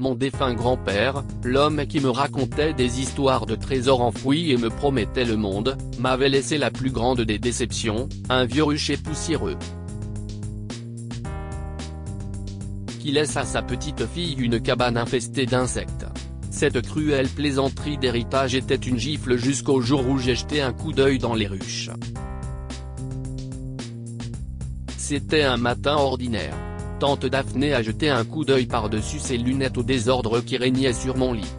Mon défunt grand-père, l'homme qui me racontait des histoires de trésors enfouis et me promettait le monde, m'avait laissé la plus grande des déceptions, un vieux rucher poussiéreux. Qui laisse à sa petite fille une cabane infestée d'insectes. Cette cruelle plaisanterie d'héritage était une gifle jusqu'au jour où j'ai jeté un coup d'œil dans les ruches. C'était un matin ordinaire. Tante Daphné a jeté un coup d'œil par-dessus ses lunettes au désordre qui régnait sur mon lit.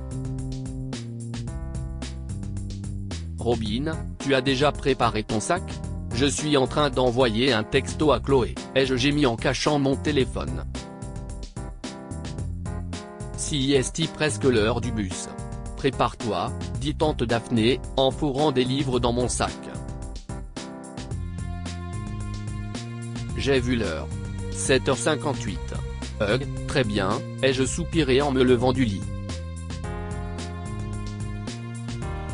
Robin, tu as déjà préparé ton sac ? Je suis en train d'envoyer un texto à Chloé, ai-je gémi en cachant mon téléphone. Si est presque l'heure du bus. Prépare-toi, dit tante Daphné, en fourrant des livres dans mon sac. J'ai vu l'heure. 7h58. Très bien, ai-je soupiré en me levant du lit.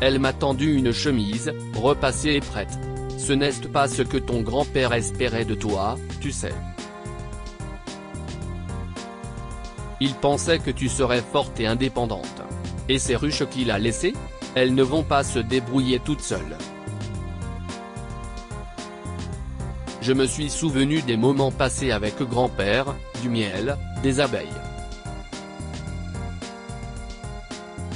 Elle m'a tendu une chemise, repassée et prête. Ce n'est pas ce que ton grand-père espérait de toi, tu sais. Il pensait que tu serais forte et indépendante. Et ces ruches qu'il a laissées ? Elles ne vont pas se débrouiller toutes seules. Je me suis souvenu des moments passés avec grand-père, du miel, des abeilles.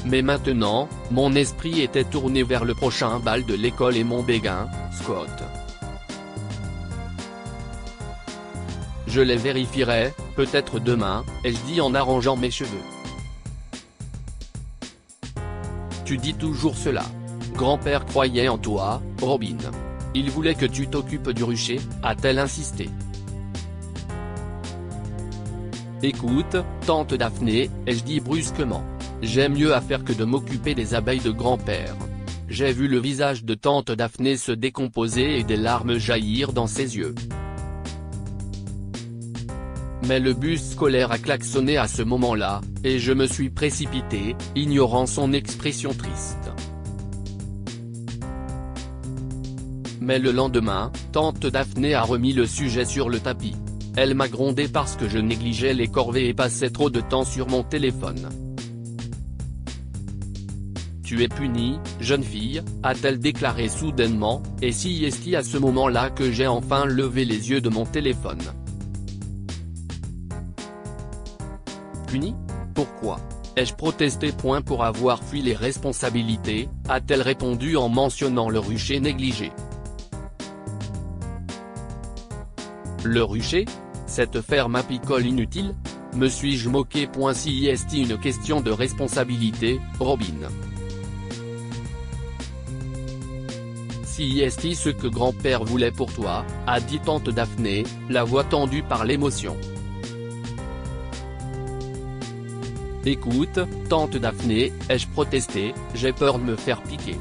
Mais maintenant, mon esprit était tourné vers le prochain bal de l'école et mon béguin, Scott. Je les vérifierai, peut-être demain, ai-je dit en arrangeant mes cheveux. Tu dis toujours cela. Grand-père croyait en toi, Robin. Il voulait que tu t'occupes du rucher, a-t-elle insisté. Écoute, tante Daphné, ai-je dit brusquement. J'ai mieux à faire que de m'occuper des abeilles de grand-père. J'ai vu le visage de tante Daphné se décomposer et des larmes jaillir dans ses yeux. Mais le bus scolaire a klaxonné à ce moment-là, et je me suis précipité, ignorant son expression triste. Mais le lendemain, tante Daphné a remis le sujet sur le tapis. Elle m'a grondé parce que je négligeais les corvées et passais trop de temps sur mon téléphone. Tu es punie, jeune fille, a-t-elle déclaré soudainement, et si est-ce à ce moment-là que j'ai enfin levé les yeux de mon téléphone. Punie ? Pourquoi ? Ai-je protesté pour avoir fui les responsabilités, a-t-elle répondu en mentionnant le rucher négligé. Le rucher ? Cette ferme apicole inutile ? Me suis-je moqué ? Si est une question de responsabilité, Robin. Si est ce que grand-père voulait pour toi, a dit tante Daphné, la voix tendue par l'émotion. Écoute, tante Daphné, ai-je protesté, j'ai peur de me faire piquer.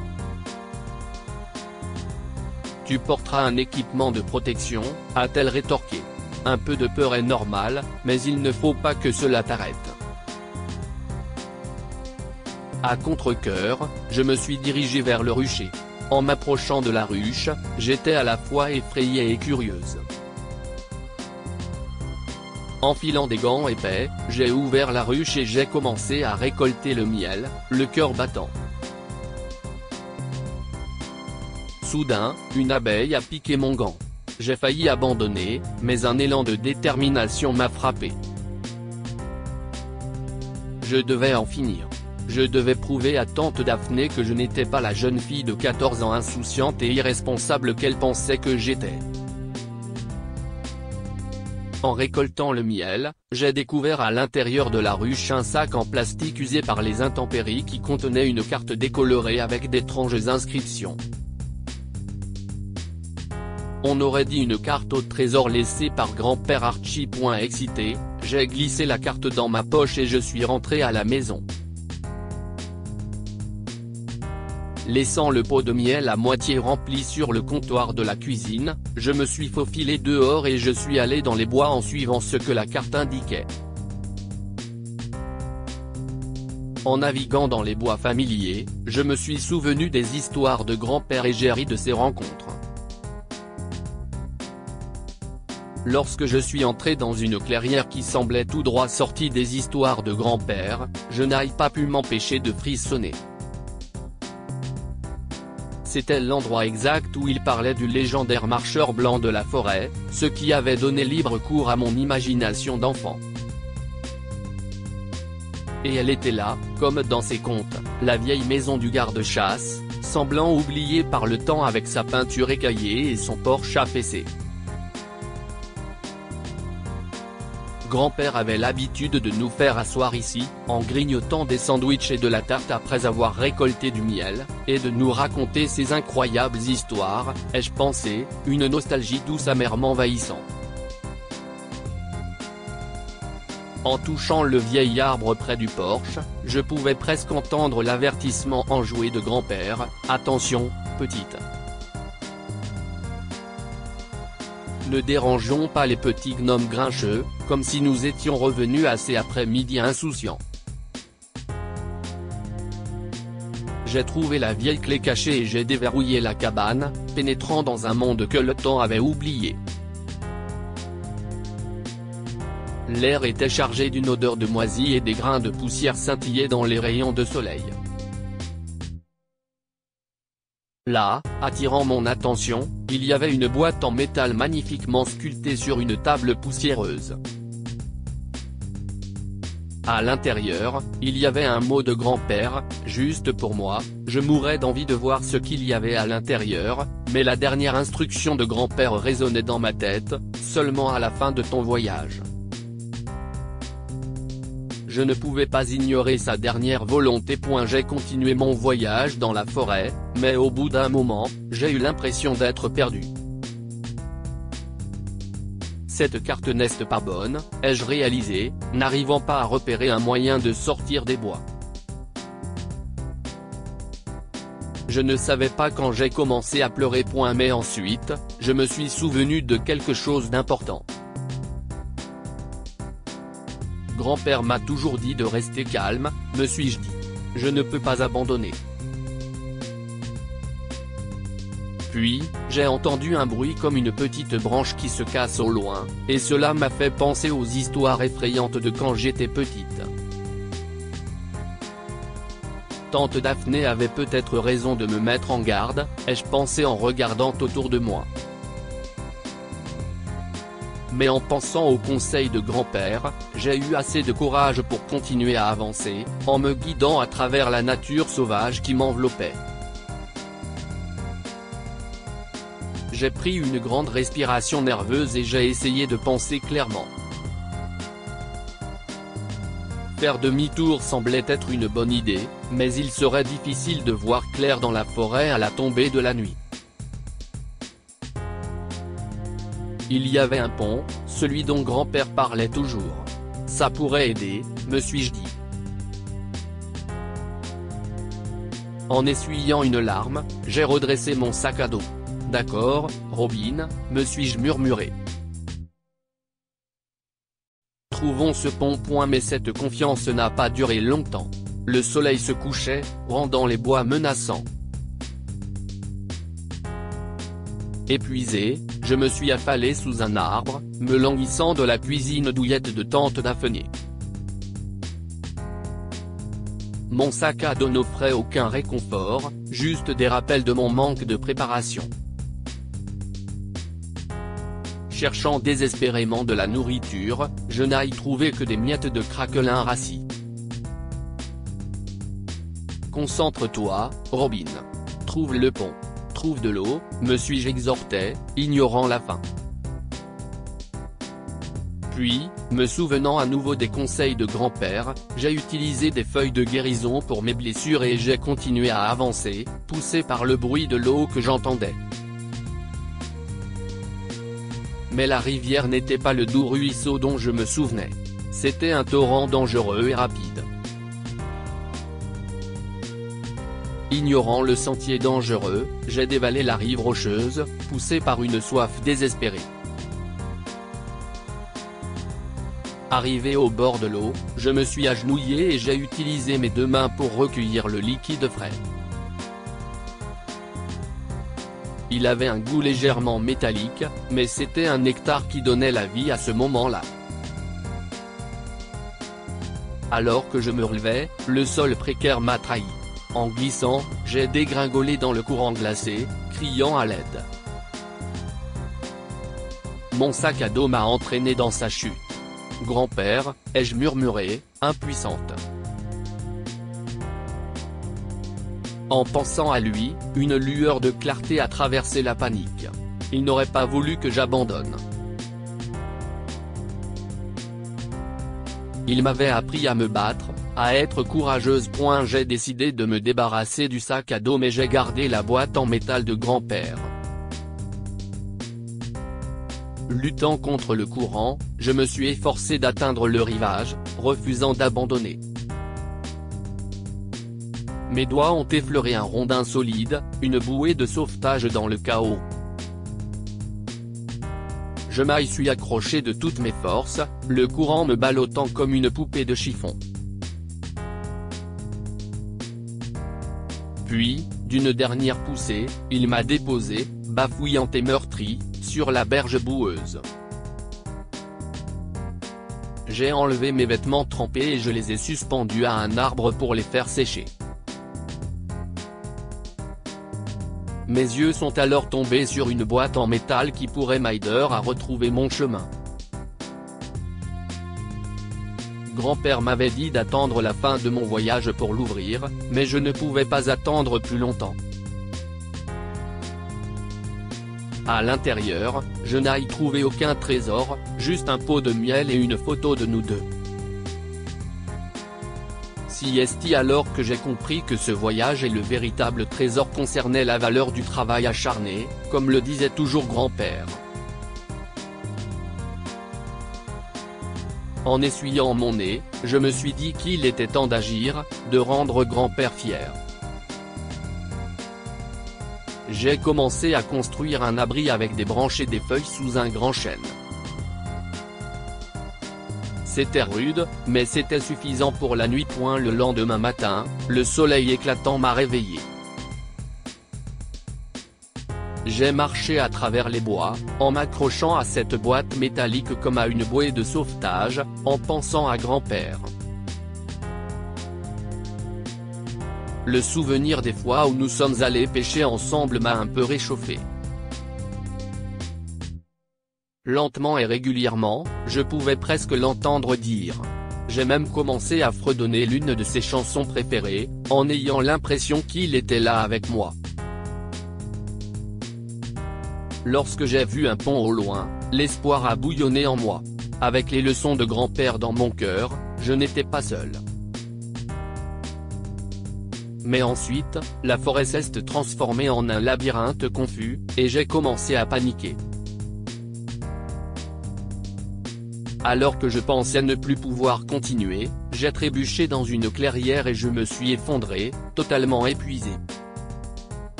Tu porteras un équipement de protection, a-t-elle rétorqué. Un peu de peur est normal, mais il ne faut pas que cela t'arrête. À contre-cœur, je me suis dirigé vers le rucher. En m'approchant de la ruche, j'étais à la fois effrayée et curieuse. Enfilant des gants épais, j'ai ouvert la ruche et j'ai commencé à récolter le miel, le cœur battant. Soudain, une abeille a piqué mon gant. J'ai failli abandonner, mais un élan de détermination m'a frappé. Je devais en finir. Je devais prouver à tante Daphné que je n'étais pas la jeune fille de 14 ans insouciante et irresponsable qu'elle pensait que j'étais. En récoltant le miel, j'ai découvert à l'intérieur de la ruche un sac en plastique usé par les intempéries qui contenait une carte décolorée avec d'étranges inscriptions. On aurait dit une carte au trésor laissée par grand-père Archie. Excité, j'ai glissé la carte dans ma poche et je suis rentré à la maison. Laissant le pot de miel à moitié rempli sur le comptoir de la cuisine, je me suis faufilé dehors et je suis allé dans les bois en suivant ce que la carte indiquait. En naviguant dans les bois familiers, je me suis souvenu des histoires de grand-père et j'ai ri de ces rencontres. Lorsque je suis entré dans une clairière qui semblait tout droit sortie des histoires de grand-père, je n'ai pas pu m'empêcher de frissonner. C'était l'endroit exact où il parlait du légendaire marcheur blanc de la forêt, ce qui avait donné libre cours à mon imagination d'enfant. Et elle était là, comme dans ses contes, la vieille maison du garde-chasse, semblant oubliée par le temps avec sa peinture écaillée et son porche affaissé. Grand-père avait l'habitude de nous faire asseoir ici, en grignotant des sandwichs et de la tarte après avoir récolté du miel, et de nous raconter ces incroyables histoires, ai-je pensé, une nostalgie douce amèrement envahissant. En touchant le vieil arbre près du porche, je pouvais presque entendre l'avertissement enjoué de grand-père, « Attention, petite. Ne dérangeons pas les petits gnomes grincheux », comme si nous étions revenus à ces après-midi insouciants. J'ai trouvé la vieille clé cachée et j'ai déverrouillé la cabane, pénétrant dans un monde que le temps avait oublié. L'air était chargé d'une odeur de moisi et des grains de poussière scintillaient dans les rayons de soleil. Là, attirant mon attention, il y avait une boîte en métal magnifiquement sculptée sur une table poussiéreuse. À l'intérieur, il y avait un mot de grand-père, juste pour moi, je mourais d'envie de voir ce qu'il y avait à l'intérieur, mais la dernière instruction de grand-père résonnait dans ma tête, seulement à la fin de ton voyage. Je ne pouvais pas ignorer sa dernière volonté. J'ai continué mon voyage dans la forêt, mais au bout d'un moment, j'ai eu l'impression d'être perdu. Cette carte n'est pas bonne, ai-je réalisé, n'arrivant pas à repérer un moyen de sortir des bois. Je ne savais pas quand j'ai commencé à pleurer. Mais ensuite, je me suis souvenu de quelque chose d'important. Grand-père m'a toujours dit de rester calme, me suis-je dit. Je ne peux pas abandonner. Puis, j'ai entendu un bruit comme une petite branche qui se casse au loin, et cela m'a fait penser aux histoires effrayantes de quand j'étais petite. Tante Daphné avait peut-être raison de me mettre en garde, ai-je pensé en regardant autour de moi. Mais en pensant au conseil de grand-père, j'ai eu assez de courage pour continuer à avancer, en me guidant à travers la nature sauvage qui m'enveloppait. J'ai pris une grande respiration nerveuse et j'ai essayé de penser clairement. Faire demi-tour semblait être une bonne idée, mais il serait difficile de voir clair dans la forêt à la tombée de la nuit. Il y avait un pont, celui dont grand-père parlait toujours. Ça pourrait aider, me suis-je dit. En essuyant une larme, j'ai redressé mon sac à dos. D'accord, Robin, me suis-je murmuré. Trouvons ce pont. Mais cette confiance n'a pas duré longtemps. Le soleil se couchait, rendant les bois menaçants. Épuisé, je me suis affalé sous un arbre, me languissant de la cuisine douillette de tante Daphné. Mon sac à dos n'offrait aucun réconfort, juste des rappels de mon manque de préparation. Cherchant désespérément de la nourriture, je n'ai trouvé que des miettes de craquelin rassis. Concentre-toi, Robin. Trouve le pont. Trouve de l'eau, me suis-je exhorté, ignorant la faim. Puis, me souvenant à nouveau des conseils de grand-père, j'ai utilisé des feuilles de guérison pour mes blessures et j'ai continué à avancer, poussé par le bruit de l'eau que j'entendais. Mais la rivière n'était pas le doux ruisseau dont je me souvenais. C'était un torrent dangereux et rapide. Ignorant le sentier dangereux, j'ai dévalé la rive rocheuse, poussé par une soif désespérée. Arrivé au bord de l'eau, je me suis agenouillé et j'ai utilisé mes deux mains pour recueillir le liquide frais. Il avait un goût légèrement métallique, mais c'était un nectar qui donnait la vie à ce moment-là. Alors que je me relevais, le sol précaire m'a trahi. En glissant, j'ai dégringolé dans le courant glacé, criant à l'aide. Mon sac à dos m'a entraîné dans sa chute. « Grand-père », ai-je murmuré, impuissante. En pensant à lui, une lueur de clarté a traversé la panique. Il n'aurait pas voulu que j'abandonne. Il m'avait appris à me battre, à être courageuse. J'ai décidé de me débarrasser du sac à dos mais j'ai gardé la boîte en métal de grand-père. Luttant contre le courant, je me suis efforcé d'atteindre le rivage, refusant d'abandonner. Mes doigts ont effleuré un rondin solide, une bouée de sauvetage dans le chaos. Je m'y suis accroché de toutes mes forces, le courant me ballottant comme une poupée de chiffon. Puis, d'une dernière poussée, il m'a déposé, bafouillant et meurtri, sur la berge boueuse. J'ai enlevé mes vêtements trempés et je les ai suspendus à un arbre pour les faire sécher. Mes yeux sont alors tombés sur une boîte en métal qui pourrait m'aider à retrouver mon chemin. Grand-père m'avait dit d'attendre la fin de mon voyage pour l'ouvrir, mais je ne pouvais pas attendre plus longtemps. À l'intérieur, je n'ai trouvé aucun trésor, juste un pot de miel et une photo de nous deux. C'est alors que j'ai compris que ce voyage et le véritable trésor concernaient la valeur du travail acharné, comme le disait toujours grand-père. En essuyant mon nez, je me suis dit qu'il était temps d'agir, de rendre grand-père fier. J'ai commencé à construire un abri avec des branches et des feuilles sous un grand chêne. C'était rude, mais c'était suffisant pour la nuit. Le lendemain matin, le soleil éclatant m'a réveillé. J'ai marché à travers les bois, en m'accrochant à cette boîte métallique comme à une bouée de sauvetage, en pensant à grand-père. Le souvenir des fois où nous sommes allés pêcher ensemble m'a un peu réchauffé. Lentement et régulièrement, je pouvais presque l'entendre dire. J'ai même commencé à fredonner l'une de ses chansons préférées, en ayant l'impression qu'il était là avec moi. Lorsque j'ai vu un pont au loin, l'espoir a bouillonné en moi. Avec les leçons de grand-père dans mon cœur, je n'étais pas seul. Mais ensuite, la forêt s'est transformée en un labyrinthe confus, et j'ai commencé à paniquer. Alors que je pensais ne plus pouvoir continuer, j'ai trébuché dans une clairière et je me suis effondré, totalement épuisé.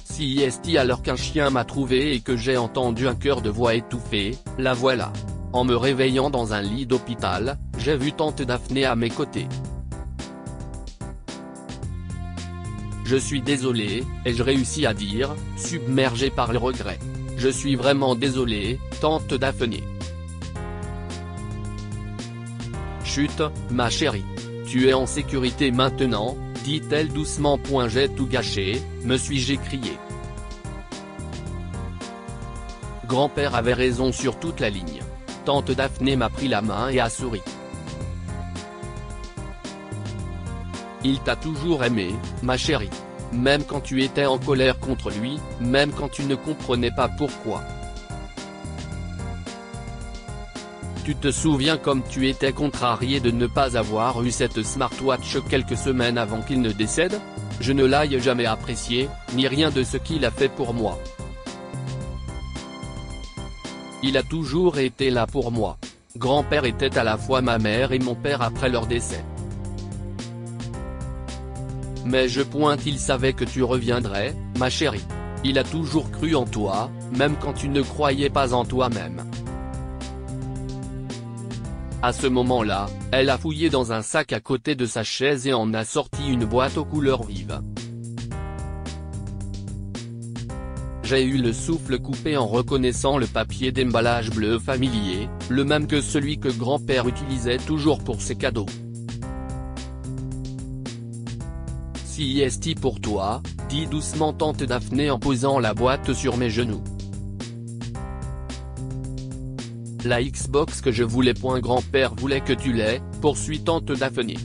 C'est alors qu'un chien m'a trouvé et que j'ai entendu un chœur de voix étouffée, la voilà. En me réveillant dans un lit d'hôpital, j'ai vu tante Daphné à mes côtés. Je suis désolé, ai-je réussi à dire, submergé par le regret. Je suis vraiment désolé, tante Daphné. Chut, ma chérie. Tu es en sécurité maintenant, dit-elle doucement. J'ai tout gâché, me suis-je écrié. Grand-père avait raison sur toute la ligne. Tante Daphné m'a pris la main et a souri. Il t'a toujours aimé, ma chérie. Même quand tu étais en colère contre lui, même quand tu ne comprenais pas pourquoi. Tu te souviens comme tu étais contrarié de ne pas avoir eu cette smartwatch quelques semaines avant qu'il ne décède? Je ne l'ai jamais apprécié, ni rien de ce qu'il a fait pour moi. Il a toujours été là pour moi. Grand-père était à la fois ma mère et mon père après leur décès. Mais il savait que tu reviendrais, ma chérie. Il a toujours cru en toi, même quand tu ne croyais pas en toi-même. À ce moment-là, elle a fouillé dans un sac à côté de sa chaise et en a sorti une boîte aux couleurs vives. J'ai eu le souffle coupé en reconnaissant le papier d'emballage bleu familier, le même que celui que grand-père utilisait toujours pour ses cadeaux. Si est pour toi, dit doucement tante Daphné en posant la boîte sur mes genoux. La Xbox que je voulais. Grand-père voulait que tu l'aies, poursuit tante Daphné.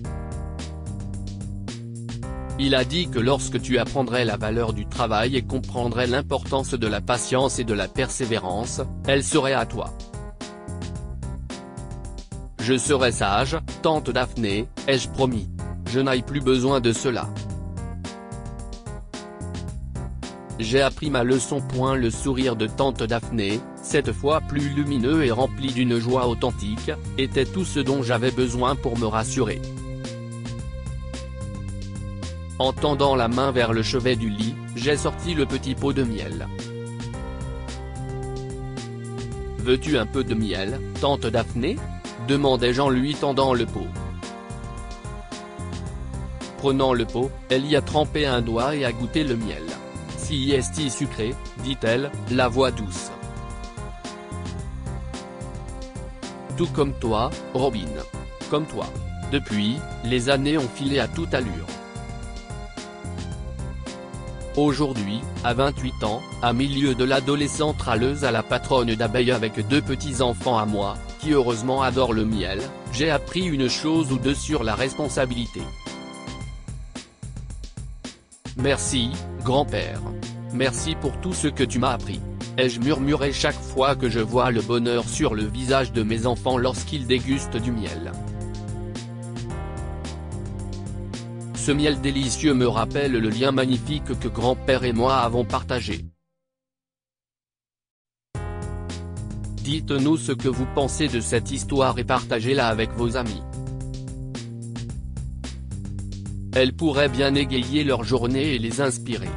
Il a dit que lorsque tu apprendrais la valeur du travail et comprendrais l'importance de la patience et de la persévérance, elle serait à toi. Je serai sage, tante Daphné, ai-je promis. Je n'ai plus besoin de cela. J'ai appris ma leçon. Le sourire de tante Daphné, cette fois plus lumineux et rempli d'une joie authentique, était tout ce dont j'avais besoin pour me rassurer. En tendant la main vers le chevet du lit, j'ai sorti le petit pot de miel. « Veux-tu un peu de miel, tante Daphné ?» demandai-je en lui tendant le pot. Prenant le pot, elle y a trempé un doigt et a goûté le miel. « Si est sucré, dit-elle, la voix douce. Tout comme toi, Robin. Comme toi. Depuis, les années ont filé à toute allure. Aujourd'hui, à 28 ans, à milieu de l'adolescente râleuse à la patronne d'abeilles avec 2 petits-enfants à moi, qui heureusement adorent le miel, j'ai appris une chose ou deux sur la responsabilité. Merci, grand-père. Merci pour tout ce que tu m'as appris. Ai-je murmuré chaque fois que je vois le bonheur sur le visage de mes enfants lorsqu'ils dégustent du miel. Ce miel délicieux me rappelle le lien magnifique que grand-père et moi avons partagé. Dites-nous ce que vous pensez de cette histoire et partagez-la avec vos amis. Elle pourrait bien égayer leur journée et les inspirer.